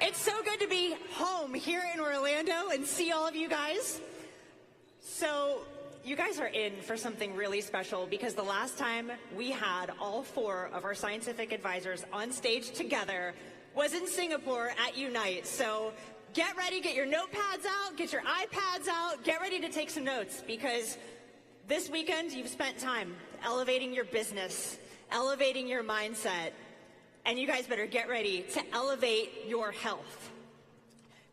It's so good to be home here in Orlando and see all of you guys. So you guys are in for something really special because the last time we had all 4 of our scientific advisors on stage together was in Singapore at Unite. So get ready, get your notepads out, get your iPads out, get ready to take some notes because this weekend you've spent time elevating your business, elevating your mindset, and you guys better get ready to elevate your health.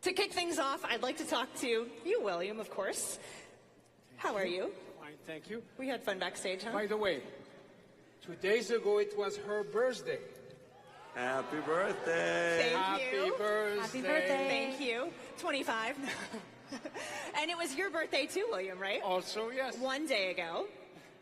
To kick things off, I'd like to talk to you, William, of course. How are you? Fine, thank you. We had fun backstage, huh? By the way, 2 days ago it was her birthday. Happy birthday! Thank you. Happy birthday! Happy birthday! Thank you. 25. And it was your birthday too, William, right? Also, yes. 1 day ago.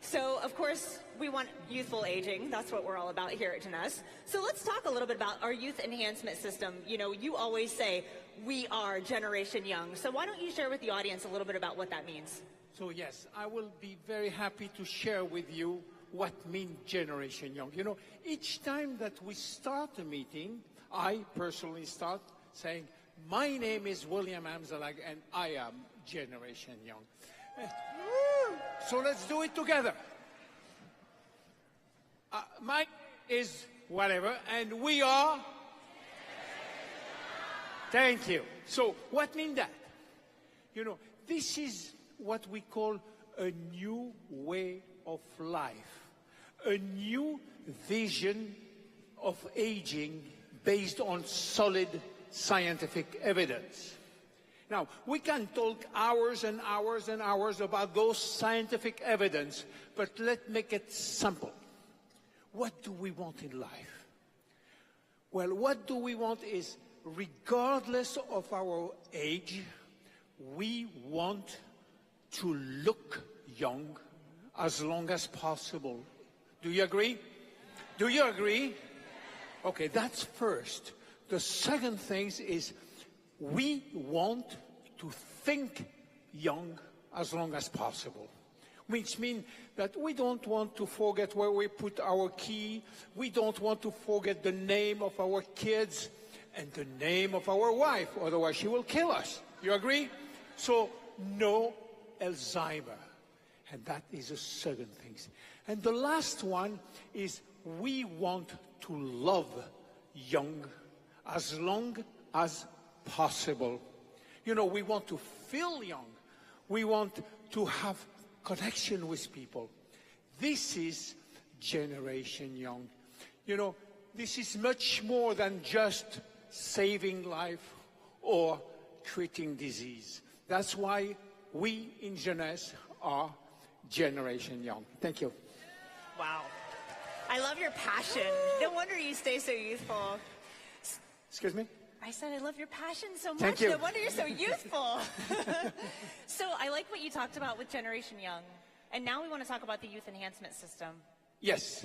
So, of course, we want youthful aging. That's what we're all about here at Jeunesse. So let's talk a little bit about our youth enhancement system. You know, you always say, we are Generation Young. So why don't you share with the audience a little bit about what that means? So yes, I will be very happy to share with you what means Generation Young. You know, each time that we start a meeting, I personally start saying, my name is William Amzalag and I am Generation Young. So let's do it together. Mine is whatever, and we are. Thank you. So what means that? You know, this is what we call a new way of life, a new vision of aging based on solid scientific evidence. Now, we can talk hours and hours and hours about those scientific evidence, but let's make it simple. What do we want in life? Well, what do we want is, regardless of our age, we want to look young as long as possible. Do you agree? Do you agree? Okay, that's first. The second thing is, we want to think young as long as possible, which means that we don't want to forget where we put our key. We don't want to forget the name of our kids and the name of our wife, otherwise she will kill us. You agree? So, no Alzheimer. And that is the second thing. And the last one is we want to love young as long as possible. You know, we want to feel young. We want to have connection with people. This is Generation Young. You know, this is much more than just saving life or treating disease. That's why we in Jeunesse are Generation Young. Thank you. Wow. I love your passion. No wonder you stay so youthful. Excuse me? I said I love your passion so much. Thank you. No wonder you're so youthful. So I like what you talked about with Generation Young. And now we want to talk about the youth enhancement system. Yes.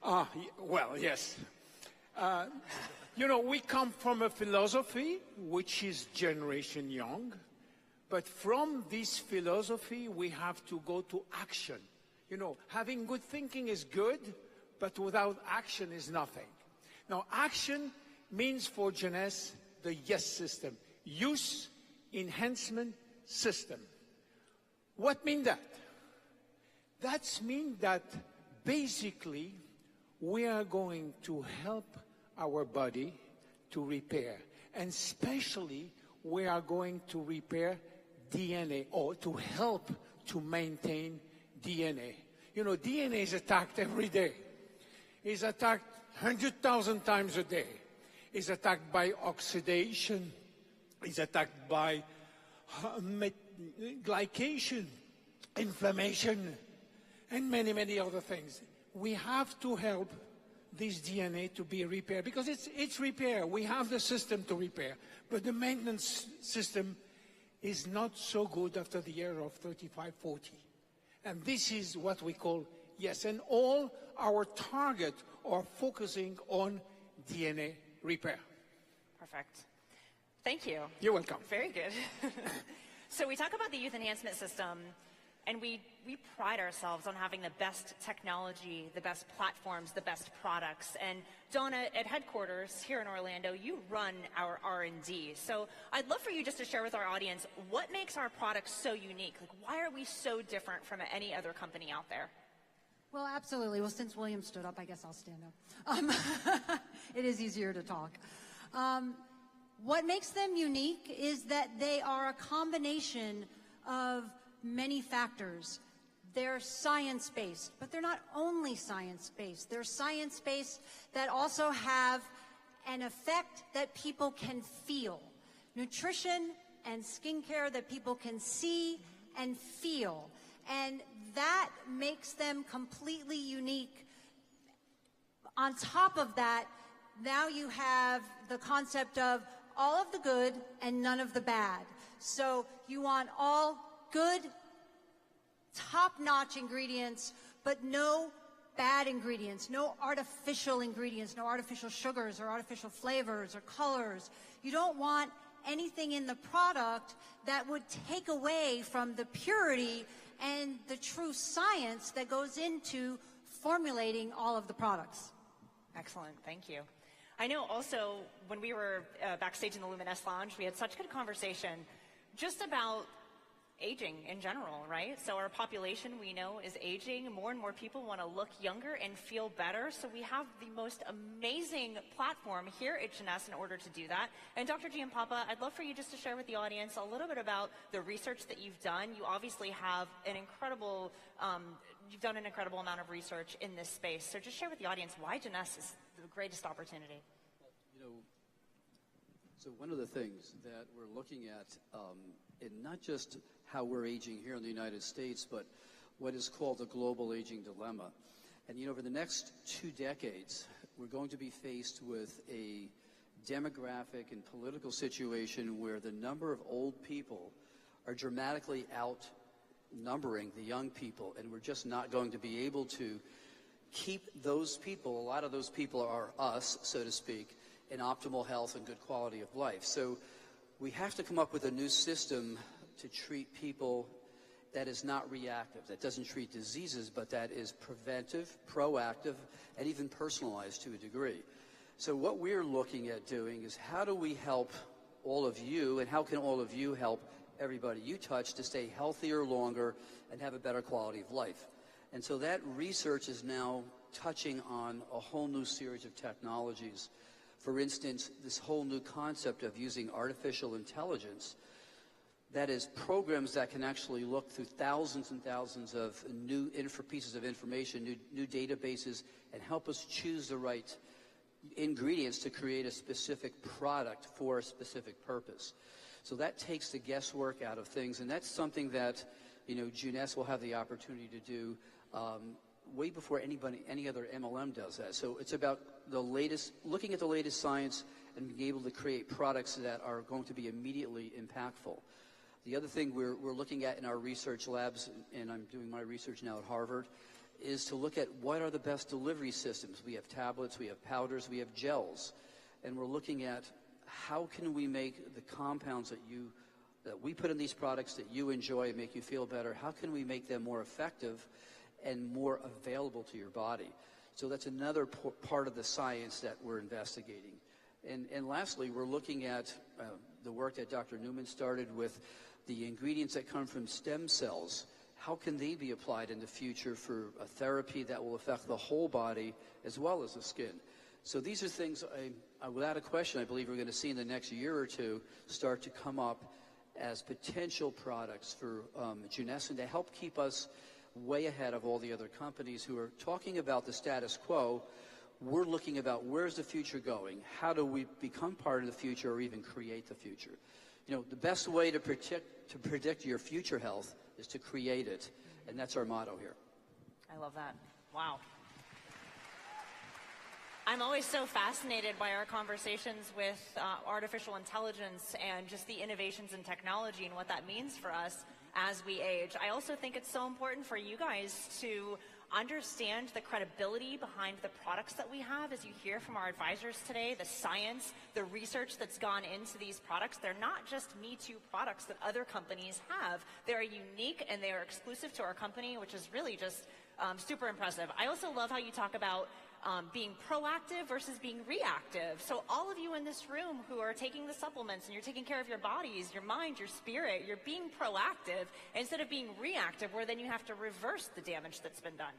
Well, yes. You know, we come from a philosophy which is Generation Young. But from this philosophy, we have to go to action. You know, having good thinking is good, but without action is nothing. Now, action means for Jeunesse the YES system, Youth Enhancement System. What means that? That means that basically we are going to help our body to repair, and especially we are going to repair DNA, or to help to maintain DNA. You know, DNA is attacked every day. It's attacked 100,000 times a day. It's attacked by oxidation. It's attacked by glycation, inflammation, and many, many other things. We have to help this DNA to be repaired because it's repair. We have the system to repair, but the maintenance system is not so good after the year of 35, 40. And this is what we call YES. And all our target are focusing on DNA repair. Perfect. Thank you. You're welcome. Very good. So we talk about the youth enhancement system. And we pride ourselves on having the best technology, the best platforms, the best products. And Donna, at headquarters here in Orlando, you run our R&D. So I'd love for you just to share with our audience what makes our products so unique. Like, why are we so different from any other company out there? Well, absolutely. Well, since William stood up, I guess I'll stand up. It is easier to talk. What makes them unique is that they are a combination of many factors. They're science-based, but they're not only science-based. They're science-based that also have an effect that people can feel. Nutrition and skincare that people can see and feel. And that makes them completely unique. On top of that, now you have the concept of all of the good and none of the bad. So you want all good, top-notch ingredients, but no bad ingredients, no artificial ingredients, no artificial sugars or artificial flavors or colors. You don't want anything in the product that would take away from the purity and the true science that goes into formulating all of the products. Excellent, thank you. I know also when we were backstage in the Luminous Lounge, we had such good conversation just about aging in general, right? So our population, we know, is aging. More and more people want to look younger and feel better. So we have the most amazing platform here at Jeunesse in order to do that. And Dr. Giampapa, I'd love for you just to share with the audience a little bit about the research that you've done. You obviously have an incredible, you've done an incredible amount of research in this space. So just share with the audience why Jeunesse is the greatest opportunity. You know, so one of the things that we're looking at, in not just how we're aging here in the United States, but what is called the global aging dilemma. And you know, over the next 2 decades, we're going to be faced with a demographic and political situation where the number of old people are dramatically outnumbering the young people, and we're just not going to be able to keep those people, a lot of those people are us, so to speak, in optimal health and good quality of life. So we have to come up with a new system to treat people that is not reactive, that doesn't treat diseases, but that is preventive, proactive, and even personalized to a degree. So what we're looking at doing is how do we help all of you, and how can all of you help everybody you touch to stay healthier longer and have a better quality of life? And so that research is now touching on a whole new series of technologies. For instance, this whole new concept of using artificial intelligence, that is programs that can actually look through thousands and thousands of new pieces of information, new databases, and help us choose the right ingredients to create a specific product for a specific purpose. So that takes the guesswork out of things, and that's something that, you know, Jeunesse will have the opportunity to do way before any other MLM does that. So it's about the latest, looking at the latest science and being able to create products that are going to be immediately impactful. The other thing we're looking at in our research labs, and I'm doing my research now at Harvard, is to look at what are the best delivery systems. We have tablets, we have powders, we have gels, and we're looking at how can we make the compounds that we put in these products that you enjoy and make you feel better, how can we make them more effective and more available to your body? So that's another part of the science that we're investigating. And lastly, we're looking at the work that Dr. Newman started with the ingredients that come from stem cells. How can they be applied in the future for a therapy that will affect the whole body as well as the skin? So these are things, without a question, I believe we're going to see in the next year or two start to come up as potential products for Jeunesse, and to help keep us way ahead of all the other companies who are talking about the status quo. We're looking about where's the future going? How do we become part of the future or even create the future? You know, the best way to predict your future health is to create it, and that's our motto here. I love that. Wow. I'm always so fascinated by our conversations with artificial intelligence and just the innovations in technology and what that means for us as we age. I also think it's so important for you guys to understand the credibility behind the products that we have. As you hear from our advisors today, the science, the research that's gone into these products, they're not just Me Too products that other companies have. They're unique and they are exclusive to our company, which is really just super impressive. I also love how you talk about being proactive versus being reactive. So all of you in this room who are taking the supplements and you're taking care of your bodies, your mind, your spirit, you're being proactive instead of being reactive, where then you have to reverse the damage that's been done.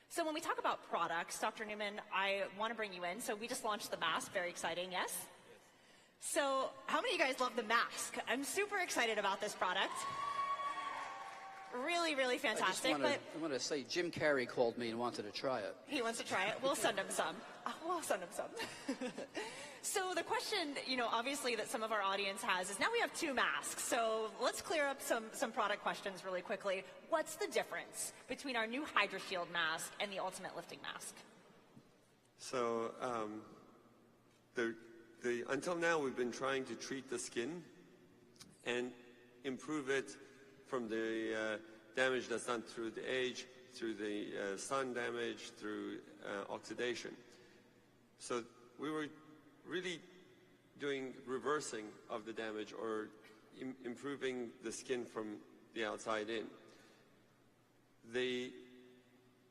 So when we talk about products, Dr. Newman, I want to bring you in. So we just launched the mask, very exciting, yes? So how many of you guys love the mask? I'm super excited about this product. Really, really fantastic. I want to say Jim Carrey called me and wanted to try it. He wants to try it. We'll send him some. We'll send him some. So the question, obviously that some of our audience has is now we have two masks. So let's clear up some product questions really quickly. What's the difference between our new HydroShield mask and the Ultimate Lifting Mask? So until now, we've been trying to treat the skin and improve it from the damage that's done through the age, through the sun damage, through oxidation. So we were really doing reversing of the damage, or improving the skin from the outside in. The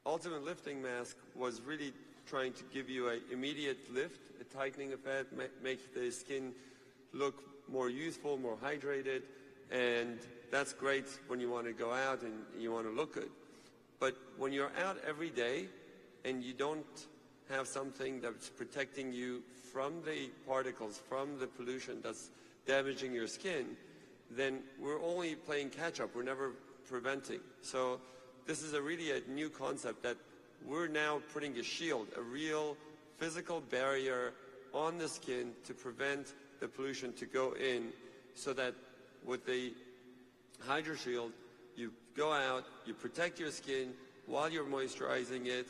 Ultimate Lifting Mask was really trying to give you an immediate lift, a tightening effect, make the skin look more youthful, more hydrated, and that's great when you want to go out and you want to look good. But when you're out every day and you don't have something that's protecting you from the particles, from the pollution that's damaging your skin, then we're only playing catch up. We're never preventing. So this is really a new concept that we're now putting a shield, a real physical barrier on the skin to prevent the pollution to go in, so that with the HydroShield, you go out, you protect your skin while you're moisturizing it,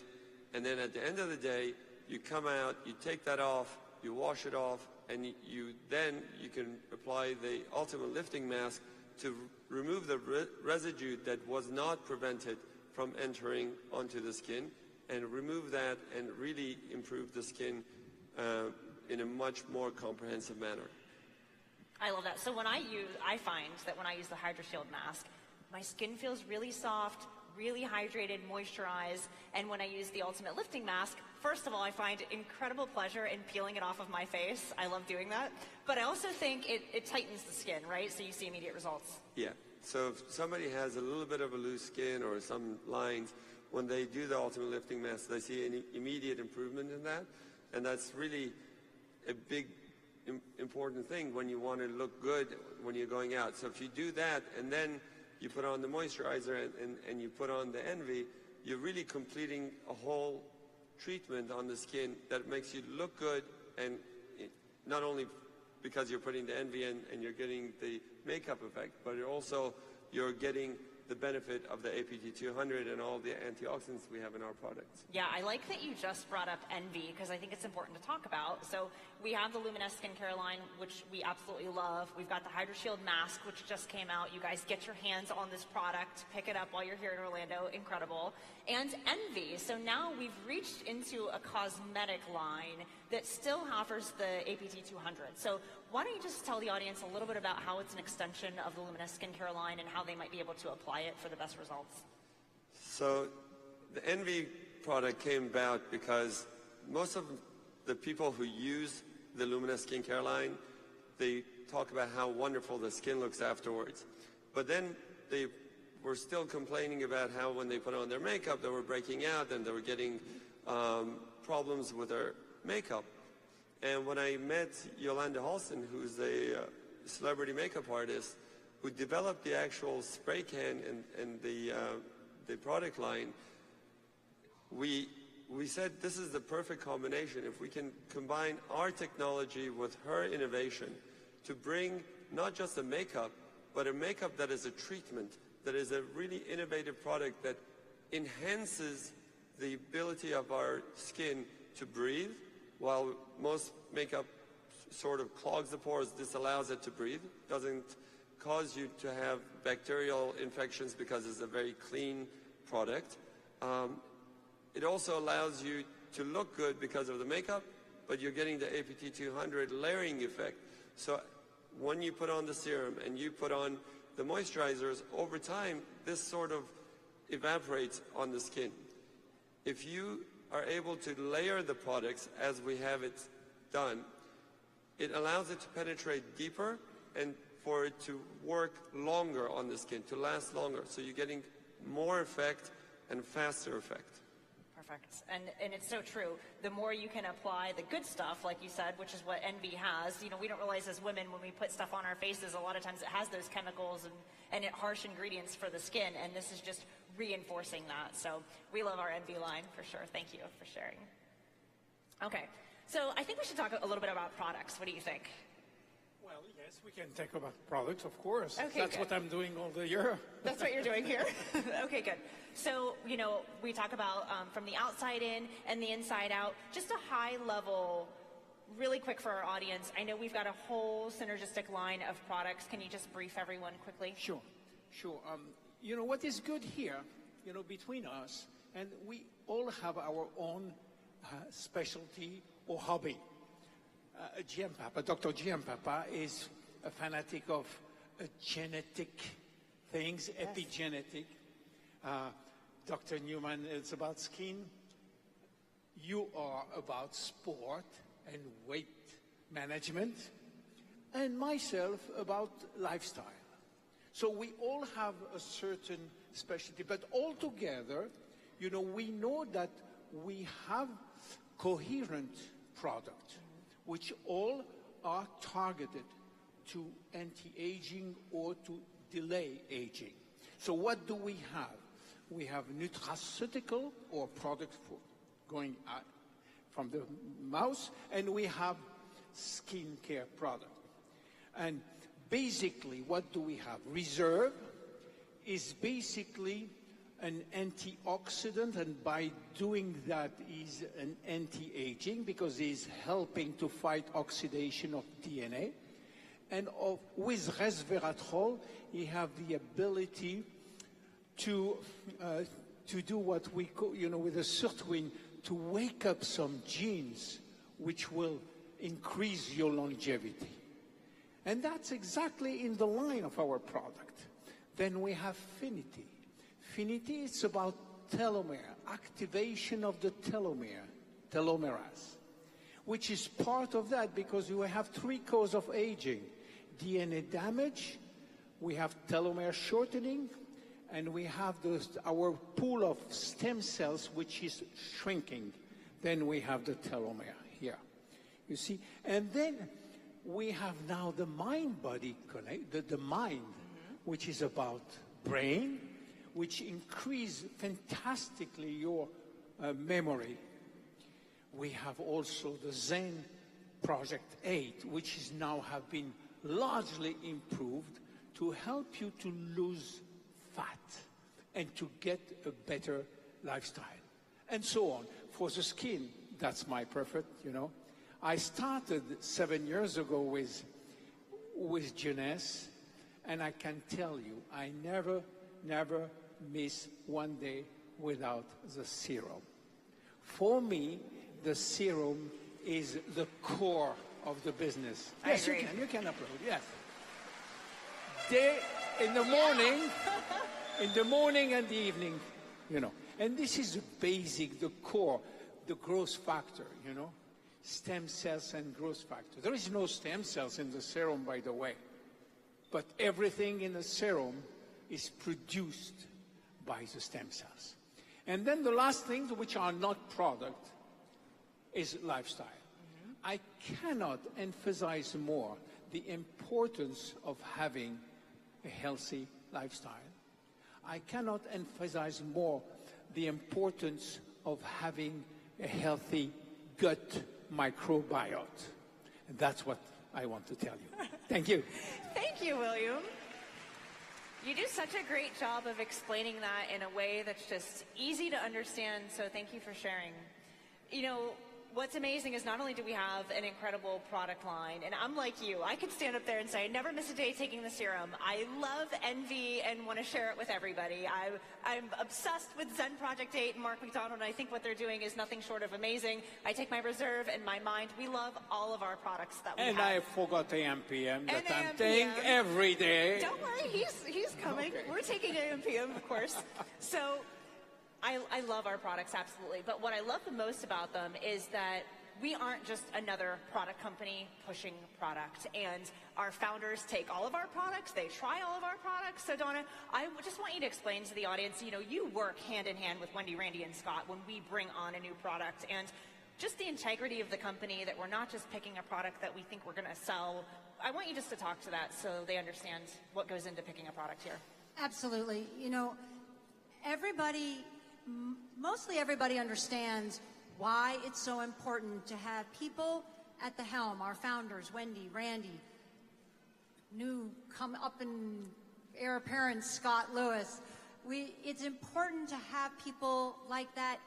and then at the end of the day, you come out, you take that off, you wash it off, and then you can apply the Ultimate Lifting Mask to remove the residue that was not prevented from entering onto the skin, and remove that and really improve the skin in a much more comprehensive manner. I love that. So I find that when I use the HydroShield mask, my skin feels really soft, really hydrated, moisturized. And when I use the Ultimate Lifting Mask, first of all, I find incredible pleasure in peeling it off of my face. I love doing that. But I also think it tightens the skin, right? So you see immediate results. Yeah. So if somebody has a little bit of a loose skin or some lines, when they do the Ultimate Lifting Mask, they see an immediate improvement in that. And that's really a big important thing when you want to look good when you're going out. So if you do that and then you put on the moisturizer and you put on the Envy, you're really completing a whole treatment on the skin that makes you look good, and not only because you're putting the Envy in and you're getting the makeup effect, but you're getting the benefit of the APT 200 and all the antioxidants we have in our products. Yeah, I like that you just brought up Envy, because I think it's important to talk about. So we have the Luminous Skincare line, which we absolutely love. We've got the HydroShield mask, which just came out. You guys get your hands on this product. Pick it up while you're here in Orlando. Incredible. And Envy. So now we've reached into a cosmetic line that still offers the APT 200. So why don't you just tell the audience a little bit about how it's an extension of the Luminous Skincare line and how they might be able to apply it for the best results? So the Envy product came about because most of the people who use the Luminous Skincare line, they talk about how wonderful the skin looks afterwards. But then they were still complaining about how when they put on their makeup, they were breaking out and they were getting problems with their makeup. And when I met Yolanda Halston, who's a celebrity makeup artist, who developed the actual spray can and the product line, we said this is the perfect combination. If we can combine our technology with her innovation to bring not just a makeup, but a makeup that is a treatment, that is a really innovative product that enhances the ability of our skin to breathe, while most makeup sort of clogs the pores, this allows it to breathe, doesn't cause you to have bacterial infections because it's a very clean product. It also allows you to look good because of the makeup, but you're getting the APT 200 layering effect. So when you put on the serum and you put on the moisturizers, over time, this sort of evaporates on the skin. If you are able to layer the products as we have it done, it allows it to penetrate deeper and for it to work longer on the skin, to last longer. So you're getting more effect and faster effect. Perfect. And it's so true. The more you can apply the good stuff, like you said, which is what Envy has, you know, we don't realize as women when we put stuff on our faces, a lot of times it has those chemicals and harsh ingredients for the skin, and this is just reinforcing that. So we love our Envy line for sure. Thank you for sharing. Okay, so I think we should talk a little bit about products. What do you think? Well, yes, we can talk about products, of course. Okay, That's good. what I'm doing all the year. That's what you're doing here? Okay, good. So, you know, we talk about from the outside in and the inside out, just a high level, really quick for our audience. I know we've got a whole synergistic line of products. Can you just brief everyone quickly? Sure. You know, what is good here, you know, between us, and we all have our own specialty or hobby. Dr. Giampapa is a fanatic of genetic things, epigenetic. Dr. Newman is about skin. You are about sport and weight management. And myself about lifestyle. So we all have a certain specialty, but all together, you know, we know that we have coherent products, which all are targeted to anti-aging or to delay aging. So what do we have? We have nutraceutical or product for going out from the mouth, and we have skincare product. And basically, what do we have? Reserve is basically an antioxidant, and by doing that is an anti-aging because it's helping to fight oxidation of DNA. And with resveratrol, you have the ability to do what we call, you know, with a sirtuin, to wake up some genes which will increase your longevity. And that's exactly in the line of our product. Then we have Finity. Finity is about telomere, activation of the telomerase, which is part of that because we have three causes of aging. DNA damage, we have telomere shortening, and we have our pool of stem cells, which is shrinking. Then we have the telomere here, you see. And then we have now the mind-body connect, the mind, which is about brain, which increase fantastically your memory. We have also the Zen Project 8, which is now have been largely improved to help you to lose fat and to get a better lifestyle, and so on. For the skin, that's my preferred, you know. I started 7 years ago with Jeunesse, and I can tell you, I never miss one day without the serum. For me, the serum is the core of the business. Yes, agree. you can upload, yes. In the morning, in the morning and the evening, you know. And this is the basic, the core, the growth factor, you know. Stem cells and growth factor. There is no stem cells in the serum, by the way. But everything in the serum is produced by the stem cells. And then the last things which are not product is lifestyle. I cannot emphasize more the importance of having a healthy lifestyle. I cannot emphasize more the importance of having a healthy gut microbiota. And that's what I want to tell you. Thank you. Thank you, William. You do such a great job of explaining that in a way that's just easy to understand, so thank you for sharing. You know, what's amazing is not only do we have an incredible product line, and I'm like you, I could stand up there and say, I never miss a day taking the serum. I love Envy and want to share it with everybody. I'm obsessed with Zen Project 8 and Mark McDonald, and I think what they're doing is nothing short of amazing. I take my Reserve and my Mind. We love all of our products that we have. And I forgot AMPM that I'm AMPM. taking every day. Don't worry, he's coming. Okay. We're taking AMPM, of course. So I love our products, absolutely. But what I love the most about them is that we aren't just another product company pushing product. And our founders take all of our products, they try all of our products. So Donna, I just want you to explain to the audience, you work hand in hand with Wendy, Randy, and Scott when we bring on a new product. And just the integrity of the company, that we're not just picking a product that we think we're going to sell. I want you just to talk to that so they understand what goes into picking a product here. Absolutely. Mostly everybody understands why it's so important to have people at the helm, our founders, Wendy, Randy, new come up and heir apparent, Scott Lewis. It's important to have people like that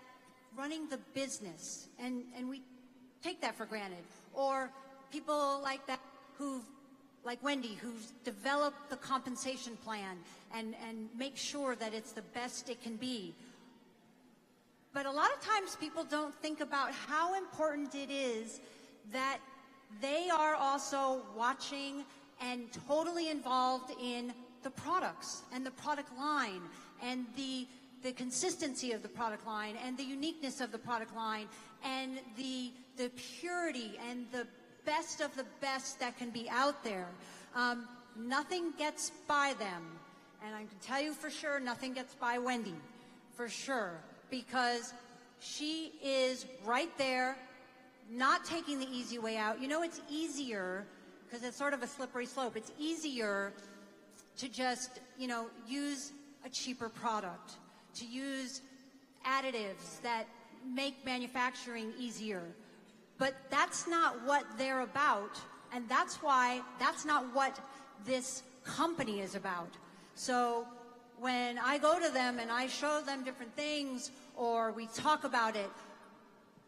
running the business, and we take that for granted. Or people like that like Wendy, who's developed the compensation plan and make sure that it's the best it can be. But a lot of times people don't think about how important it is that they are also watching and totally involved in the products and the product line and the consistency of the product line and the uniqueness of the product line and the purity and the best of the best that can be out there. Nothing gets by them. And I can tell you for sure, nothing gets by Wendy, for sure. Because she is right there, not taking the easy way out. It's easier, because it's sort of a slippery slope. It's easier to just, use a cheaper product, to use additives that make manufacturing easier. But that's not what they're about, and that's why that's not what this company is about. So when I go to them and I show them different things or we talk about it,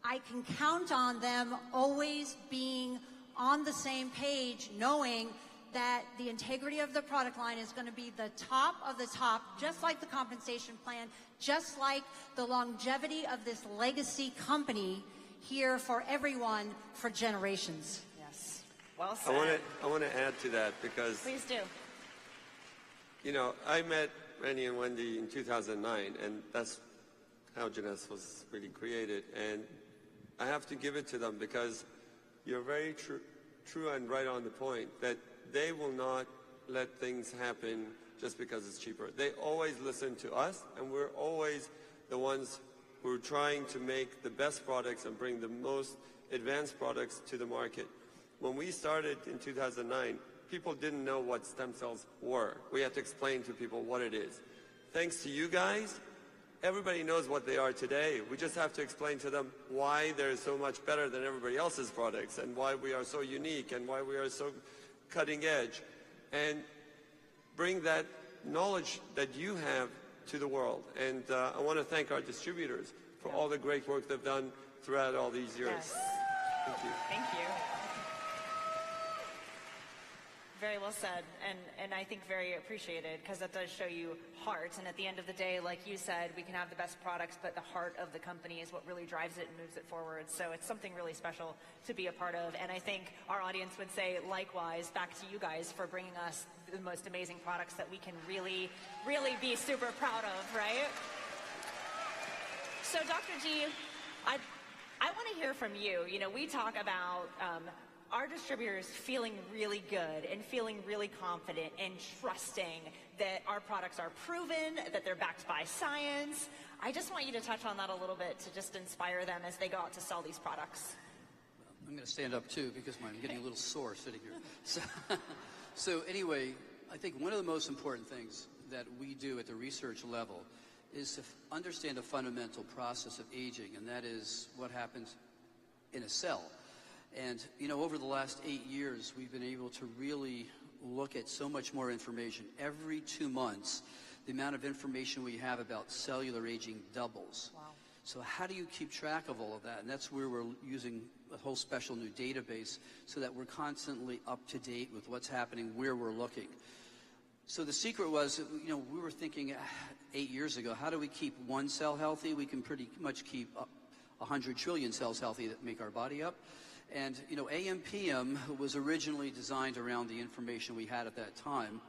I can count on them always being on the same page, knowing that the integrity of the product line is going to be the top of the top, just like the compensation plan, just like the longevity of this legacy company here for everyone for generations. Yes. Well said. I want to add to that because, Please do. I met Randy and Wendy in 2009, and that's how Jeunesse was really created. And I have to give it to them because you're very true and right on the point that they will not let things happen just because it's cheaper. They always listen to us, and we're always the ones who are trying to make the best products and bring the most advanced products to the market. When we started in 2009, people didn't know what stem cells were. We had to explain to people what it is. Thanks to you guys, everybody knows what they are today. We just have to explain to them why they're so much better than everybody else's products and why we are so unique and why we are so cutting edge, and bring that knowledge that you have to the world. And I want to thank our distributors for all the great work they've done throughout all these years. Yes. Thank you. Thank you. Very well said, and I think very appreciated, because that does show you heart. And at the end of the day, like you said, we can have the best products, but the heart of the company is what really drives it and moves it forward. So it's something really special to be a part of. And I think our audience would say likewise back to you guys for bringing us the most amazing products that we can really, really be super proud of, right? So Dr. G, I want to hear from you. We talk about our distributors feeling really good and feeling really confident and trusting that our products are proven, that they're backed by science. I just want you to touch on that a little bit to just inspire them as they go out to sell these products. I'm going to stand up too because I'm getting a little sore sitting here. So anyway, I think one of the most important things that we do at the research level is to understand a fundamental process of aging, and that is what happens in a cell. And, over the last 8 years, we've been able to really look at so much more information. Every 2 months, the amount of information we have about cellular aging doubles. Wow. So how do you keep track of all of that? And that's where we're using a whole special new database so that we're constantly up to date with what's happening, where we're looking. So the secret was, you know, we were thinking 8 years ago, how do we keep one cell healthy? We can pretty much keep 100 trillion cells healthy that make our body up. And, you know, AM/PM was originally designed around the information we had at that time.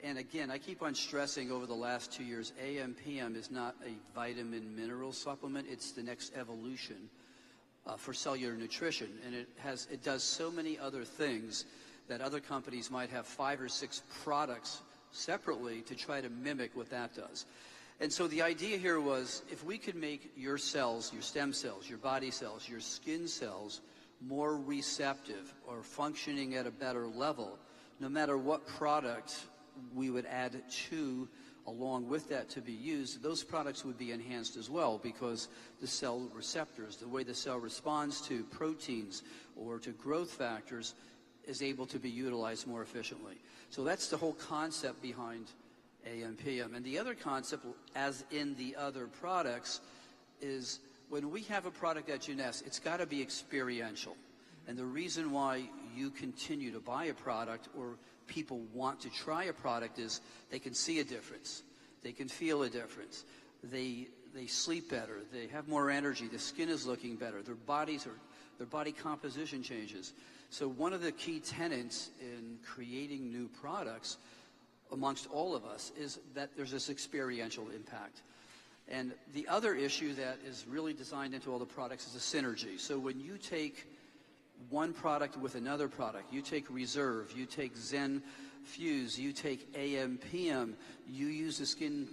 And again, I keep on stressing over the last 2 years, AM/PM is not a vitamin mineral supplement. It's the next evolution for cellular nutrition. And it does so many other things that other companies might have 5 or 6 products separately to try to mimic what that does. And so the idea here was, if we could make your cells, your stem cells, your body cells, your skin cells more receptive or functioning at a better level, no matter what product we would add to along with that to be used, those products would be enhanced as well, because the cell receptors, the way the cell responds to proteins or to growth factors, is able to be utilized more efficiently. So that's the whole concept behind AM/PM. And the other concept, as in the other products, is when we have a product at Jeunesse, it's got to be experiential. And the reason why you continue to buy a product or people want to try a product is they can see a difference. They can feel a difference. They sleep better. They have more energy. The skin is looking better. Their body composition changes. So one of the key tenets in creating new products amongst all of us is that there's this experiential impact. And the other issue that is really designed into all the products is the synergy. So when you take one product with another product, you take Reserve, you take Zen Fuse, you take AM/PM, you use the skin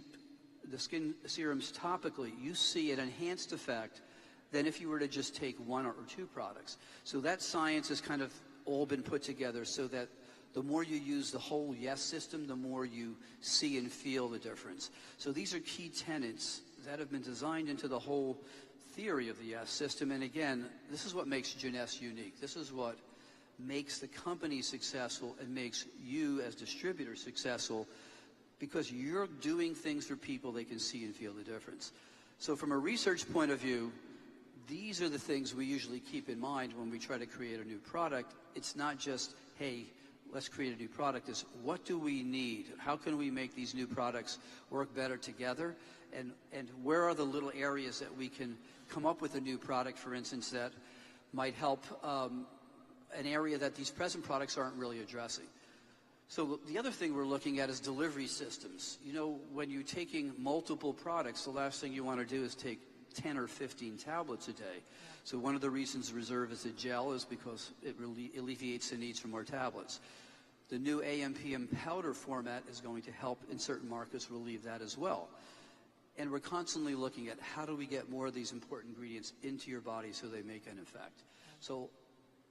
serums topically, you see an enhanced effect than if you were to just take 1 or 2 products. So that science has kind of all been put together so that the more you use the whole YES system, the more you see and feel the difference. So these are key tenets that have been designed into the whole theory of the YES system. And again, this is what makes Jeunesse unique. This is what makes the company successful and makes you as distributors successful, because you're doing things for people they can see and feel the difference. So from a research point of view, these are the things we usually keep in mind when we try to create a new product. It's not just, hey, let's create a new product. It's what do we need? How can we make these new products work better together? And where are the little areas that we can come up with a new product, for instance, that might help an area that these present products aren't really addressing? So the other thing we're looking at is delivery systems. You know, when you're taking multiple products, the last thing you want to do is take 10 or 15 tablets a day. So one of the reasons Reserve is a gel is because it really alleviates the needs for more tablets. The new AM/PM powder format is going to help in certain markets relieve that as well. And we're constantly looking at how do we get more of these important ingredients into your body so they make an effect. So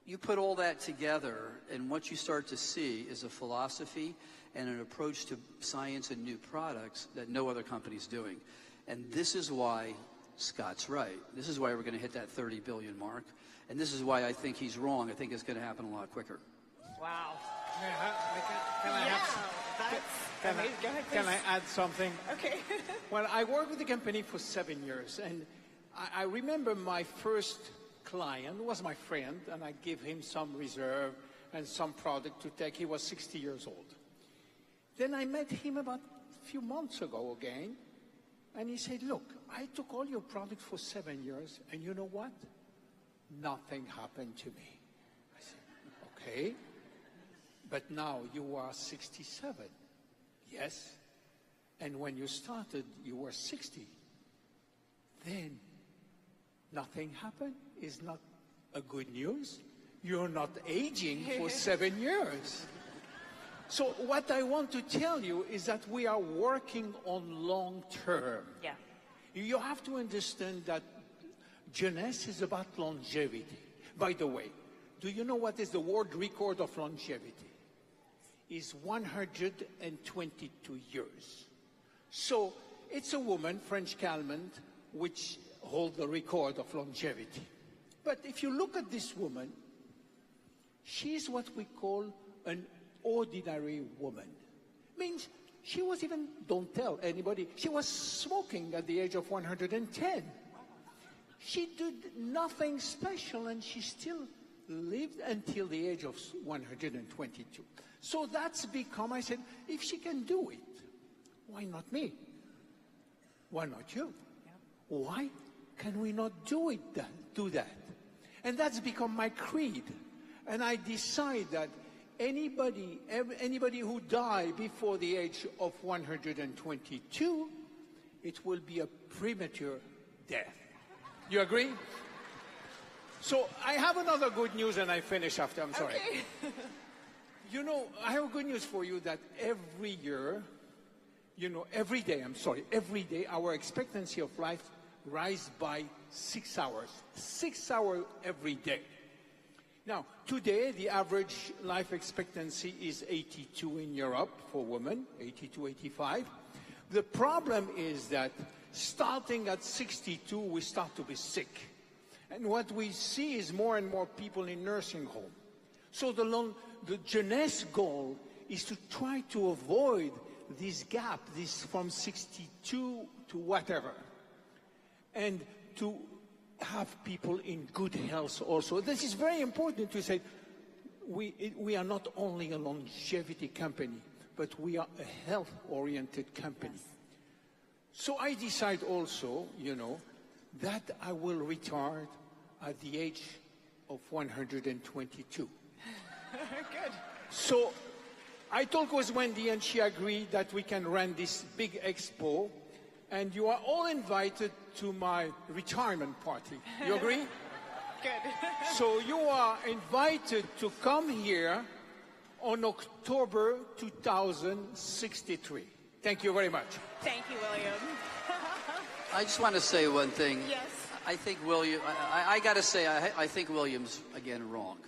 you put all that together, and what you start to see is a philosophy and an approach to science and new products that no other company's doing. And this is why Scott's right. This is why we're going to hit that 30 billion mark. And this is why I think he's wrong. I think it's going to happen a lot quicker. Wow. Can I That's amazing. Go ahead, please. Can I add something? Okay. Well, I worked with the company for 7 years, and I remember my first client was my friend, and I gave him some Reserve and some product to take. He was 60 years old. Then I met him about a few months ago again, and he said, look, I took all your product for 7 years, and you know what? Nothing happened to me. I said, okay, but now you are 67. Yes, and when you started, you were 60. Then nothing happened is not a good news. You're not aging for 7 years. So what I want to tell you is that we are working on long term. Yeah. You have to understand that Jeunesse is about longevity. By the way, do you know what is the world record of longevity? Is 122 years. So it's a woman, French Calment, which hold the record of longevity. But if you look at this woman, she's what we call an ordinary woman. Means she was even, don't tell anybody, she was smoking at the age of 110. She did nothing special, and she still lived until the age of 122. So that's become, I said, if she can do it, why not me? Why not you? Yeah. Why can we not do that? And that's become my creed. And I decide that anybody who die before the age of 122, it will be a premature death. You agree? So I have another good news, and I finish after. I'm sorry. Okay. You know, I have good news for you that every year, every day, our expectancy of life rise by 6 hours. 6 hours every day. Now, today, the average life expectancy is 82 in Europe for women, 82, 85. The problem is that starting at 62, we start to be sick. And what we see is more and more people in nursing home. So the jeunesse goal is to try to avoid this gap, this from 62 to whatever, and to have people in good health also. This is very important to say. We are not only a longevity company, but we are a health-oriented company. Yes. So I decide also, that I will retire at the age of 122. Good. So I talked with Wendy, and she agreed that we can run this big expo, and you are all invited to my retirement party. You agree? Good. So you are invited to come here on October 2063. Thank you very much. Thank you, William. I just want to say one thing. Yes. I think William, I got to say, I think William's, again, wrong.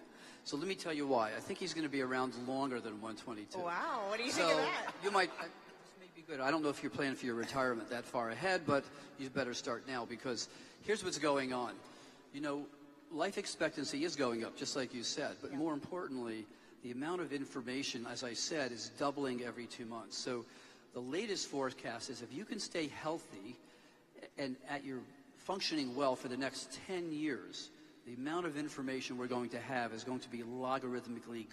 So let me tell you why. I think he's going to be around longer than 122. Wow, what do you think of that? You might, this may be good. I don't know if you're planning for your retirement that far ahead, but you better start now, because here's what's going on. Life expectancy is going up, just like you said, but more importantly, the amount of information, as I said, is doubling every 2 months. So the latest forecast is if you can stay healthy and at your functioning well for the next 10 years, the amount of information we're going to have is going to be logarithmically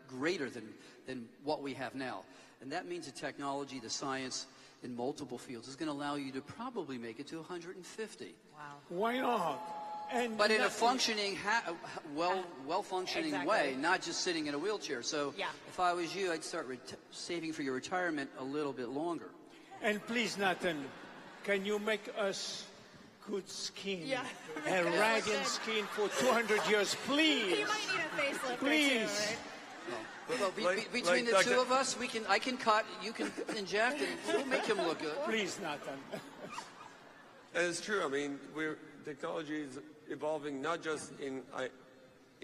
greater than what we have now. And that means the technology, the science in multiple fields is going to allow you to probably make it to 150. Wow. Why not? But in a functioning, well-functioning Exactly. way, not just sitting in a wheelchair. So Yeah. if I was you, I'd start saving for your retirement a little bit longer. And please, Nathan, can you make us good skin? Yeah. And ragged skin for 200 years, please. He might need a facelift Please. or two, right? Well, between the two of us, I can cut, you can inject, and we'll make him look good. Please, Nathan. And it's true. I mean, technology is evolving not just in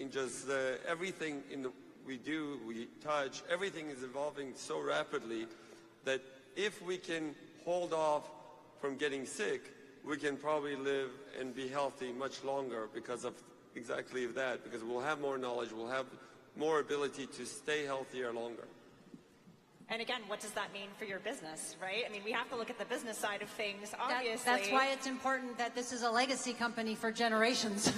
just everything we do, we touch. Everything is evolving so rapidly that if we can hold off from getting sick, we can probably live and be healthy much longer because of exactly that. Because we'll have more knowledge, we'll have more ability to stay healthier longer. And again, what does that mean for your business, right? I mean, we have to look at the business side of things, obviously. That's why it's important that this is a legacy company for generations.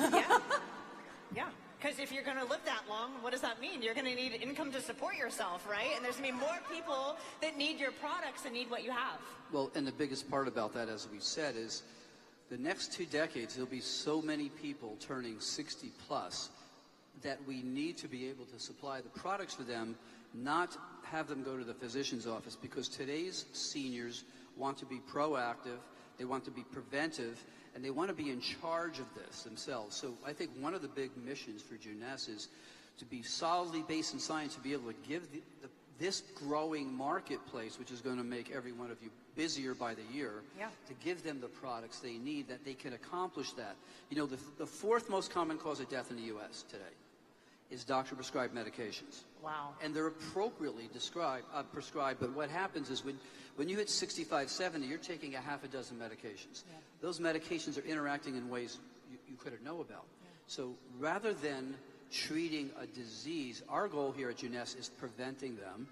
Yeah, because if you're going to live that long, what does that mean? You're going to need income to support yourself, right? And there's going to be more people that need your products and need what you have. Well, and the biggest part about that, as we said, is the next 2 decades, there'll be so many people turning 60 plus that we need to be able to supply the products for them, not have them go to the physician's office, because today's seniors want to be proactive, they want to be preventive, and they want to be in charge of this themselves. So I think one of the big missions for Jeunesse is to be solidly based in science, to be able to give this growing marketplace, which is going to make every one of you busier by the year, to give them the products they need that they can accomplish that. The 4th most common cause of death in the U.S. today is doctor-prescribed medications. Wow. And they're appropriately prescribed, but what happens is when you hit 65, 70, you're taking a half a dozen medications. Yeah. Those medications are interacting in ways you couldn't know about. Yeah. So rather than treating a disease, our goal here at Jeunesse is preventing them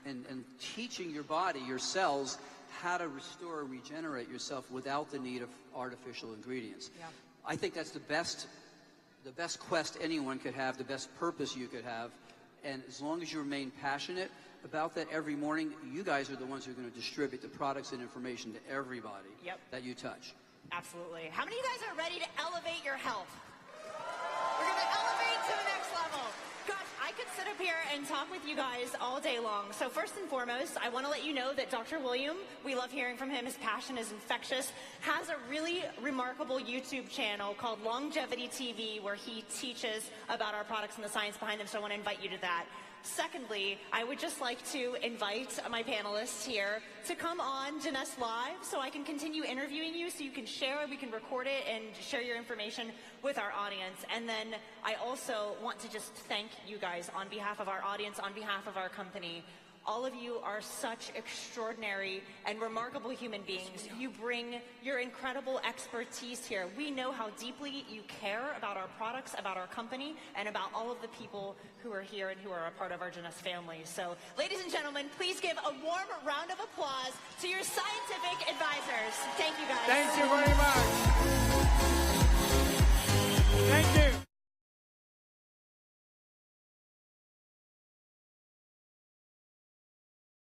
and teaching your body, your cells, how to restore and regenerate yourself without the need of artificial ingredients. Yeah. I think that's the best quest anyone could have, the best purpose you could have. And as long as you remain passionate about that every morning, you guys are the ones who are going to distribute the products and information to everybody that you touch. Absolutely. How many of you guys are ready to elevate your health? We're going to elevate to the next level. Gosh, I could sit up here and talk with you guys all day long. So first and foremost, I want to let you know that Dr. William, we love hearing from him. His passion is infectious. Has a really remarkable YouTube channel called Longevity TV where he teaches about our products and the science behind them. So I want to invite you to that. Secondly, I would just like to invite my panelists here to come on Jeunesse Live so I can continue interviewing you so you can share, we can record it and share your information with our audience. And then I also want to just thank you guys on behalf of our audience, on behalf of our company. All of you are such extraordinary and remarkable human beings. You bring your incredible expertise here. We know how deeply you care about our products, about our company, and about all of the people who are here and who are a part of our Jeunesse family. So, ladies and gentlemen, please give a warm round of applause to your scientific advisors. Thank you, guys. Thank you very much.